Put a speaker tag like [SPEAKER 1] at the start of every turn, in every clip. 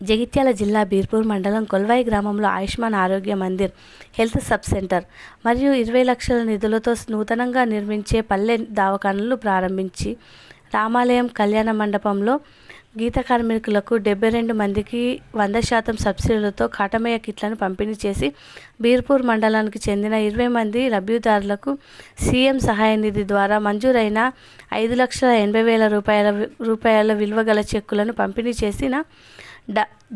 [SPEAKER 1] జగిత్యాల జిల్లా బీర్పూర్ మండలం కొల్వాయి గ్రామంలో ఆయుష్మాన్ ఆరోగ్య మందిర్ హెల్త్ సబ్ సెంటర్ మరియు 20 లక్షల నిధులతో నూతనంగా నిర్మించే పల్లె దవాఖానలు ప్రారంభించి రామాలయం కళ్యాణ మండపంలో గీత కార్మికులకు 72 మందికి 100% సబ్సిడీలతో కాటమయ్య కిట్లను పంపిణీ చేసి బీర్పూర్ మండలానికి చెందిన 20 మంది లబ్ధిదారులకు సీఎం సహాయ నిధి ద్వారా మంజూరైన 5,80,000 రూపాయల విలువ గల చెక్కులను పంపిణీ చేసిన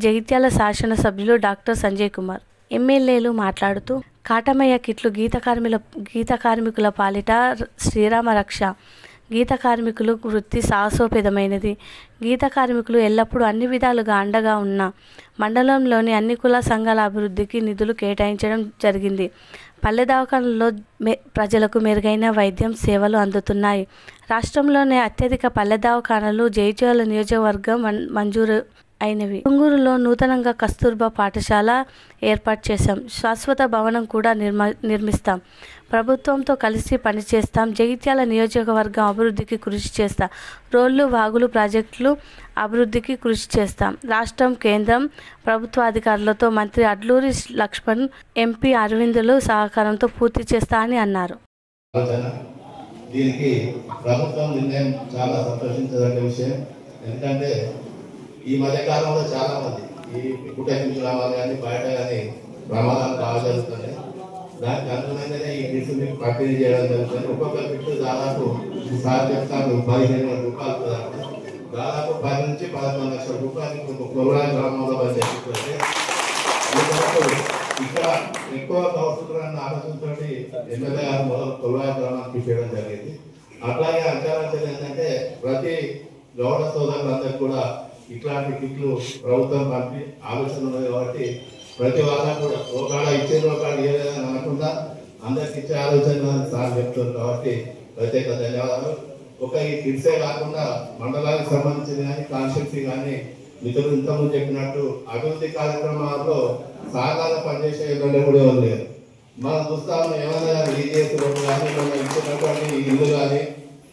[SPEAKER 1] జగిత్యాల శాసనసభ్యులు డాక్టర్ సంజయ్ కుమార్. ఎమ్మెల్యేలు మాట్లాడుతూ కాటమయ్య కిట్లు గీత కార్మికుల పాలిట శ్రీరామ రక్ష. గీత కార్మికులు వృత్తి సాహసోపేతమైనది. గీత కార్మికులు ఎల్లప్పుడూ అన్ని విధాలుగా అండగా ఉన్న మండలంలోని అన్ని కుల సంఘాల అభివృద్ధికి నిధులు కేటాయించడం జరిగింది. పల్లె దవాఖానల్లో ప్రజలకు మెరుగైన వైద్యం సేవలు అందుతున్నాయి. రాష్ట్రంలోనే అత్యధిక పల్లె దవాఖానలు జగిత్యాల నియోజకవర్గం మంజూరు అయినవి. తుంగూరులో నూతనంగా కస్తూర్బా పాఠశాల ఏర్పాటు చేశాం. శాశ్వత భవనం కూడా నిర్మిస్తాం. ప్రభుత్వంతో కలిసి పనిచేస్తాం. జగిత్యాల నియోజకవర్గం అభివృద్ధికి కృషి చేస్తాం. రోడ్లు వాగులు ప్రాజెక్టులు అభివృద్ధికి కృషి చేస్తాం. రాష్ట్రం కేంద్రం ప్రభుత్వాధికారులతో మంత్రి అడ్లూరి లక్ష్మణ్, ఎంపీ అరవిందులు సహకారంతో పూర్తి చేస్తా అని అన్నారు.
[SPEAKER 2] దీనికి ప్రభుత్వం నిర్ణయం చాలా సంతోషించదగ్గ విషయం. ఎందుకంటే ఈ మధ్య కాలంలో చాలా మంది ఈ కుటుంబ గ్రామాలు కానీ బయట కానీ ప్రమాదాలు బాగా జరుగుతున్నాయి. దానికి అనుగుణంగానే ఈ కిట్స్ మీకు పంపిణీ చేయడం జరుగుతుంది. ఒక్కొక్క కిట్ దాదాపు సార్ చెప్తాను 15,000 రూపాయలు, దాదాపు 10 నుంచి 11 లక్షల రూపాయలు కొల్వాయి గ్రామంలో పనిచేస్తుంటే ఇక్కడ ఎక్కువ అవసరాన్ని ఆలోచనతో ఎమ్మెల్యే గారు మొదలు కొల్వాయి గ్రామానికి చేయడం జరిగింది. అట్లాగే అంచనా ఏంటంటే ప్రతి గౌడ సోదరులందరికీ కూడా ఇట్లాంటి కిట్లు ప్రభుత్వం పంపి ఆలోచన ఉన్నది కాబట్టి ప్రతి వాళ్ళకు కూడా ఒకవేళ ఇచ్చేది ఒకవేళ ఏదైనా అనకుండా అందరికి ఇచ్చే ఆలోచన సార్ చెప్తారు కాబట్టి ప్రత్యేక ధన్యవాదాలు. ఒక ఈ కిట్సే కాకుండా మండలానికి సంబంధించిన కానీ కాన్స్టిట్యూన్సీ కానీ మిత్రులు ఇంతకుముందు చెప్పినట్టు అభివృద్ధి కార్యక్రమాల్లో సాధారణ పనిచేసే కూడా ఎవరు లేరు. మనం చూస్తాము ఏమైనా ఈజీఎస్ రోడ్డు కానీ మనం ఇచ్చినటువంటి ఇల్లు కానీ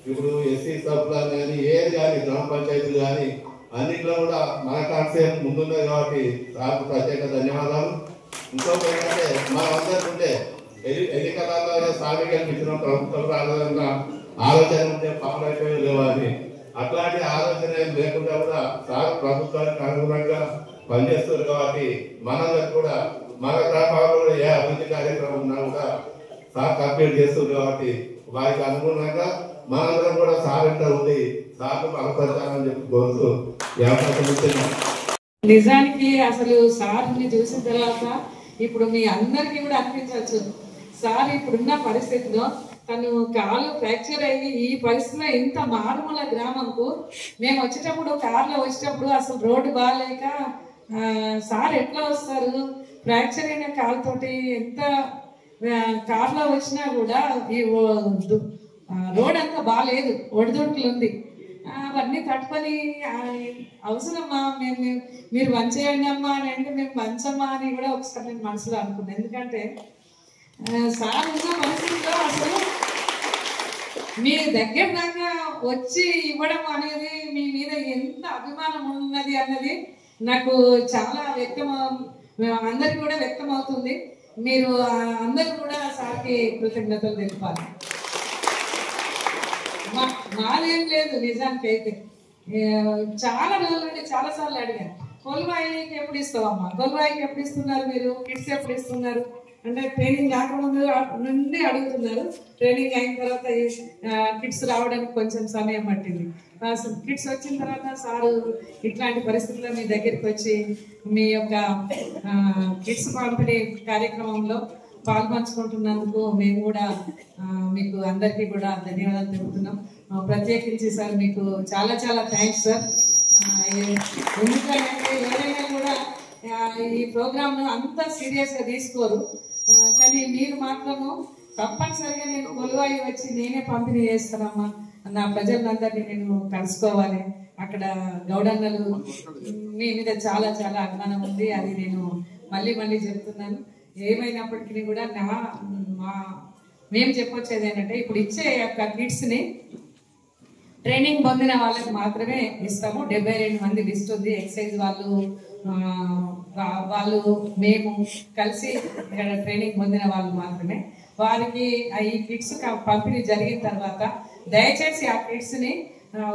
[SPEAKER 2] ఇప్పుడు ఎస్సీ సబ్ప్లాన్ కానీ ఏది కానీ గ్రామ పంచాయతీలు కానీ అన్నింటిలో కూడా మన కాన్సెప్ట్ ముందున్నది కాబట్టి నాకు ప్రత్యేక ధన్యవాదాలు. ఇంకొకటి ఏంటంటే మనమందరికీ ఉంటే ఎన్నికలలో సాగు కల్పించిన ప్రభుత్వం రావాలన్న ఆలోచన ఉంటే పనులు అయిపోయి లేవని అట్లాంటి ఆలోచన లేకుండా కూడా సాగు ప్రభుత్వానికి అనుగుణంగా పనిచేస్తారు కాబట్టి మనందరికి కూడా మన గ్రామాల్లో కూడా ఏ అభివృద్ధి కార్యక్రమం ఉన్నా కూడా సార్ కంప్లీట్ చేస్తుంది కాబట్టి వారికి అనుగుణంగా మనందరం కూడా సార్ ఉంది సార్లు బలపడతానని చెప్పి కోరుతూ
[SPEAKER 3] నిజానికి అసలు సార్ని చూసిన తర్వాత ఇప్పుడు మీ అందరికీ కూడా అనిపించవచ్చు సార్ ఇప్పుడున్న పరిస్థితిలో తను కాలు ఫ్రాక్చర్ అయ్యి ఈ పరిస్థితిలో ఇంత మారుమూల గ్రామంకు మేము వచ్చేటప్పుడు కార్లో వచ్చేటప్పుడు అసలు రోడ్డు బాగాలేక సార్ ఎట్లా వస్తారు ఫ్రాక్చర్ అయిన కాలుతోటి ఎంత కార్లో వచ్చినా కూడా ఈ రోడ్ అంతా బాగాలేదు, ఒడిదొడుకులు ఉంది. అవన్నీ తట్టుకొని అవసరమా మీరు వంచేయండి అమ్మా అని అంటే మేము వంచమ్మా అని కూడా ఒకసారి నేను మనసులో అనుకున్నాను. ఎందుకంటే సార్ ఉన్న పరిస్థితిలో అసలు మీ దగ్గర దాకా వచ్చి ఇవ్వడం అనేది మీ మీద ఎంత అభిమానం ఉన్నది అన్నది నాకు చాలా అందరికి కూడా వ్యక్తం అవుతుంది. మీరు అందరూ కూడా సార్కి కృతజ్ఞతలు తెలిపాలి. మాదేం లేదు నిజానికి అయితే చాలా రోజుల నుండి చాలాసార్లు అడిగాను, కొల్వాయికి ఎప్పుడు ఇస్తావమ్మా, కొల్వాయికి ఎప్పుడు ఇస్తున్నారు, మీరు కిట్స్ ఎప్పుడు ఇస్తున్నారు అంటే ట్రైనింగ్ కాకముందు నుండి అడుగుతున్నారు. ట్రైనింగ్ అయిన తర్వాత కిట్స్ రావడానికి కొంచెం సమయం పట్టింది. కిట్స్ వచ్చిన తర్వాత సారు ఇట్లాంటి పరిస్థితుల్లో మీ దగ్గరికి వచ్చి మీ యొక్క కిట్స్ పంపిణీ కార్యక్రమంలో పాల్పంచుకుంటున్నందుకు మేము కూడా మీకు అందరికీ కూడా ధన్యవాదాలు తెలుపుతున్నాం. ప్రత్యేకించి సార్ మీకు చాలా చాలా థ్యాంక్స్ సార్. ఎందుకంటే ఎవరైనా కూడా ఈ ప్రోగ్రామ్ను అంత సీరియస్గా తీసుకోరు, కానీ మీరు మాత్రము తప్పనిసరిగా నేను కొలువాయి వచ్చి నేనే పంపిణీ చేస్తానమ్మా, నా ప్రజలందరినీ నేను కలుసుకోవాలి, అక్కడ గౌడన్నలు మీ మీద చాలా చాలా అభిమానం ఉంది, అది నేను మళ్ళీ మళ్ళీ చెప్తున్నాను. ఏమైనప్పటికీ కూడా మేము చెప్పొచ్చేది ఏంటంటే ఇప్పుడు ఇచ్చే యొక్క కిట్స్ని ట్రైనింగ్ పొందిన వాళ్ళకి మాత్రమే ఇస్తాము. 72 మంది లిస్ట్ ఉంది. ఎక్సైజ్ వాళ్ళు వాళ్ళు మేము కలిసి ఇక్కడ ట్రైనింగ్ పొందిన వాళ్ళు మాత్రమే. వారికి ఈ కిట్స్ పంపిణీ జరిగిన తర్వాత దయచేసి ఆ కిట్స్ని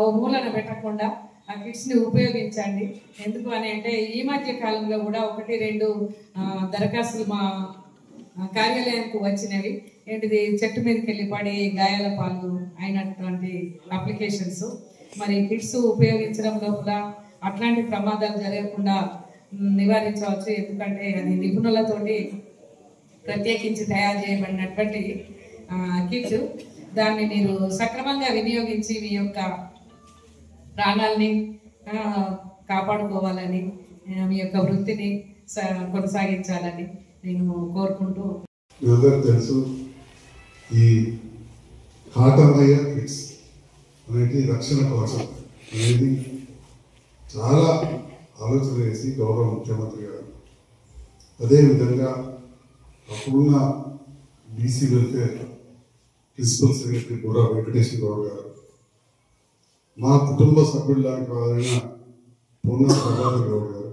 [SPEAKER 3] ఓ మూలన పెట్టకుండా ఆ కిట్స్ని ఉపయోగించండి. ఎందుకు అని అంటే ఈ మధ్య కాలంలో కూడా 1-2 దరఖాస్తులు మా కార్యాలయానికి వచ్చినవి. ఏంటిది, చెట్టు మీదకి వెళ్ళి పడి గాయాల పాలు అయినటువంటి అప్లికేషన్స్. మరి కిట్స్ ఉపయోగించడంలో కూడా అట్లాంటి ప్రమాదాలు జరగకుండా నివారించవచ్చు. ఎందుకంటే అది నిపుణులతోటి ప్రత్యేకించి తయారు చేయబడినటువంటి కిట్. దాన్ని మీరు సక్రమంగా వినియోగించి మీ యొక్క ప్రాణాలని కాపాడుకోవాలని, మీ యొక్క వృత్తిని కొనసాగించాలని నేను కోరుకుంటూ,
[SPEAKER 4] మీ అందరికీ తెలుసు ఈ కాటమయ్య కిట్స్ అనేది రక్షణ కవచం అనేది చాలా ఆలోచన చేసి గౌరవ ముఖ్యమంత్రి గారు, అదేవిధంగా అప్పుడున్న BC welfare principal secretary Burra Venkateshwara Goud గారు, మా కుటుంబ సభ్యుల్లాంటి వారైన పూర్ణ ప్రభాకర్ గౌడ్ గారు,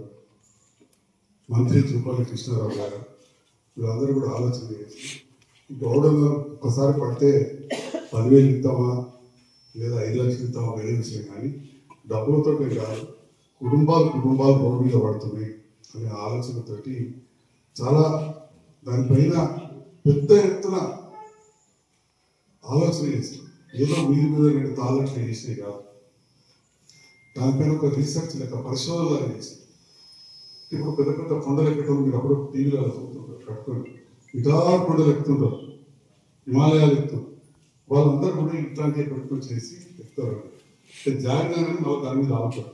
[SPEAKER 4] మంత్రి తుపాలి కృష్ణారావు గారు, వీళ్ళందరూ కూడా ఆలోచన చేసి ఈ గౌడలు ఒకసారి పడితే 10,000 ఇస్తామా లేదా 5 లక్షలు ఇస్తామా వేరే విషయం, కానీ డబ్బులతో కాదు, కుటుంబాలు రోడ్డు మీద పడుతున్నాయి అనే ఆలోచనతోటి చాలా దానిపైన పెద్ద ఎత్తున ఆలోచన చేసి ఏదో మీద మీద తాళట్లు చేసినాయి కాదు, దానిపైన ఒక రీసెర్చ్ లేక పరిశోధన చేసి ఇప్పుడు పెద్ద పెద్ద కొండలు ఎక్కడం మీరు అప్పుడు టీవీలో కట్టుకొని ఇటారు కొండలు ఎక్కుతుంటారు, హిమాలయాలు ఎక్కుతారు, వాళ్ళందరూ కూడా ఇట్లాంటివి పెట్టుకొని చేసి ఎక్కుతారు. జాగ్రత్తగా మళ్ళీ దాని మీద ఆగుతారు.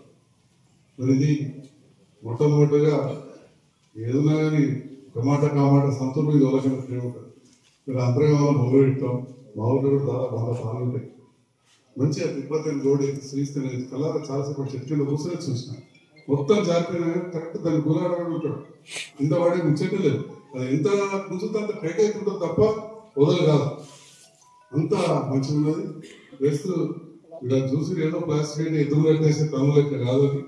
[SPEAKER 4] మరి ఇది మొట్టమొదటిగా ఏదైనా కానీ కామాట సంతూర్ మీద ఎవరికైనా ప్రేమ ఉంటుంది. మీరు అంతర్గామం మొదలు పెట్టాం, మా ఊళ్ళో కూడా దాదాపు 100 సార్లు ఉంటాయి. మంచిగా తిరుపతి రోడ్ శ్రీస్తేనే కలర్ చాలాసేపు చెట్టు కింద కూర్చొని చూసిన మొత్తం జారిపోయినా కరెక్ట్ దాన్ని గులాడవాడు ఉంటాడు, ఇంత వాడే ముచ్చట్టు లేదు. అది ఎంత ముంచుతో అంత టైట్ అవుతుంటుంది తప్ప వదలు కాదు, అంత మంచిగా ఉన్నది. ప్లస్ ఇలా చూసి ఏదో ప్లాస్టిక్ ఎదురు కట్టేసే తనులు లెక్క కాదు, అది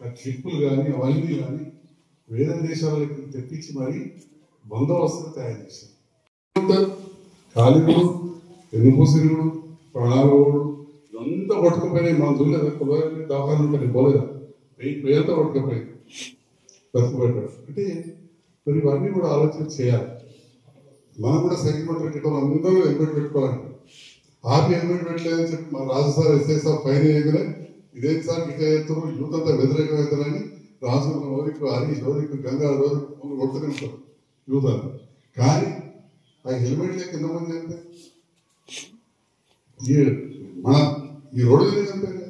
[SPEAKER 4] ఆ క్లిప్పులు కానీ అవన్నీ కానీ వేరే దేశాలకు తెప్పించి మరి బందోబస్తు తయారు చేశారు. కాలిగుడు, ఎన్నుపూసిరుగుడు, ప్రణాళికుడు ఇదంతా కొట్టుకుపోయినాయి. మనం చూడలేదు, కులాన్ని దాఖలు ఉంటుంది పోలేదా, పేరుతో కొట్టుకుపోయింది బతుకుపెట్టాడు. అంటే మరి ఇవన్నీ కూడా ఆలోచన చేయాలి. మనం కూడా సెగ్మెంట్ పెట్టడం అందరూ హెల్మెట్ పెట్టుకోవాలండి. ఆపి హెల్మెట్ పెట్టలేదని చెప్పి మన రాజు సార్ ఎస్ఐ సార్ పైన వేయగానే ఇదేం సార్ ఇక ఎత్తున్నారు, యూత్ అంతా వ్యతిరేకమవుతారని రాజు రోజుకు హరీష్ రోజుకు గంగా రోజుకు కొడుతూనే ఉంటారు యూత్ అంతా. కానీ ఆ హెల్మెట్ లేక ఎంతమంది అంటే మన ఈ రోడ్డు మీద చంపారు.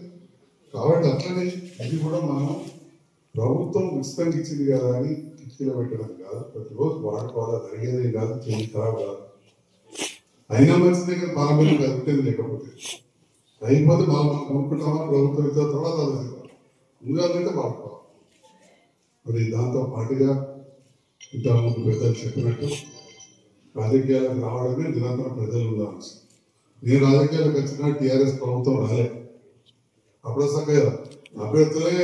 [SPEAKER 4] కాబట్టి అట్లనే ఇది కూడా మనం ప్రభుత్వం ఉచితంగా ఇచ్చింది కదా అని కిటికీలో పెట్టడం కాదు, ప్రతిరోజు వాడుకోవాలా, జరిగేదే కాదు, చేయి ఖరాబ్ కాదు. అయినా మంచిదే కదా, పాలబిల్లు కదుపుతుంది. లేకపోతే అయిపోతే మనం కొనుక్కుంటామా ప్రభుత్వం ఇచ్చిన తర్వాత ఆలోచిస్తాం, ముందుగానైతే వాడుకోవాలి. మరి దాంతో పాటుగా ఇంతకుముందు పెద్దలు చెప్పినట్టు రాజకీయాలకు రావడమే నిరంతరం ప్రజలు ఉండాల్సి. నేను రాజకీయాలకు వచ్చిన టీఆర్ఎస్ ప్రభుత్వం రాలే, అప్పుడు సగం అభ్యర్థులే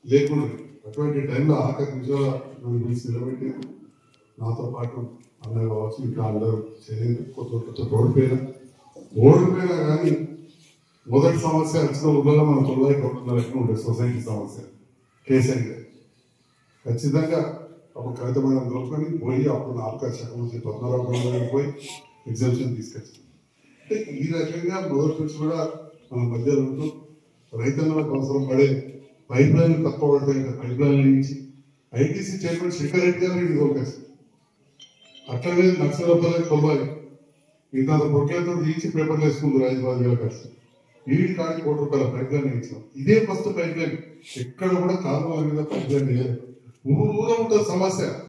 [SPEAKER 4] లేకుండా అటువంటి టైంలో ఆఖరి నిజాలు నన్ను పిలిచి నిలబెట్టి నాతో పాటు అన్నయ్య కావచ్చు ఇంకా అందరూ కొత్త ఓడిపోయినా కానీ మొదటి సమస్య వచ్చిన ఊళ్ళలో మనం 90 కోట్ల లెక్కన ఉండే సొసైటీ సమస్య కేసీఆర్ ఖచ్చితంగా అప్పుడు కవిత మేడం దొరుకుని పోయి అప్పుడు 4 శాఖ నుంచి 14 పోయి ఎగ్జామ్షన్ తీసుకొచ్చింది. అంటే ఈ రకంగా మొదటి నుంచి కూడా మన మధ్యలో ఉంటూ రైతన్నలకు అవసరం పడే పైప్ లైన్లు తక్కువ పడతాయి కదా, పైప్ లైన్ నుంచి ఐటీసీ చైర్మన్ శేఖర్ రెడ్డి గారు ఇది దొరికేసి అట్లనే నక్సలపల్లి కొల్వాలి ఇంత పొట్లతో తీసి పేపర్లు వేసుకుంటారు 5,000 ఖర్చు. వీటి కాడికి ₹1 పైప్ లైన్ ఇచ్చాం. ఇదే ఫస్ట్ పైప్ లైన్, ఎక్కడ కూడా కాలువల మీద పైప్ లైన్ లేదు. ఊరు ఉంటుంది సమస్య.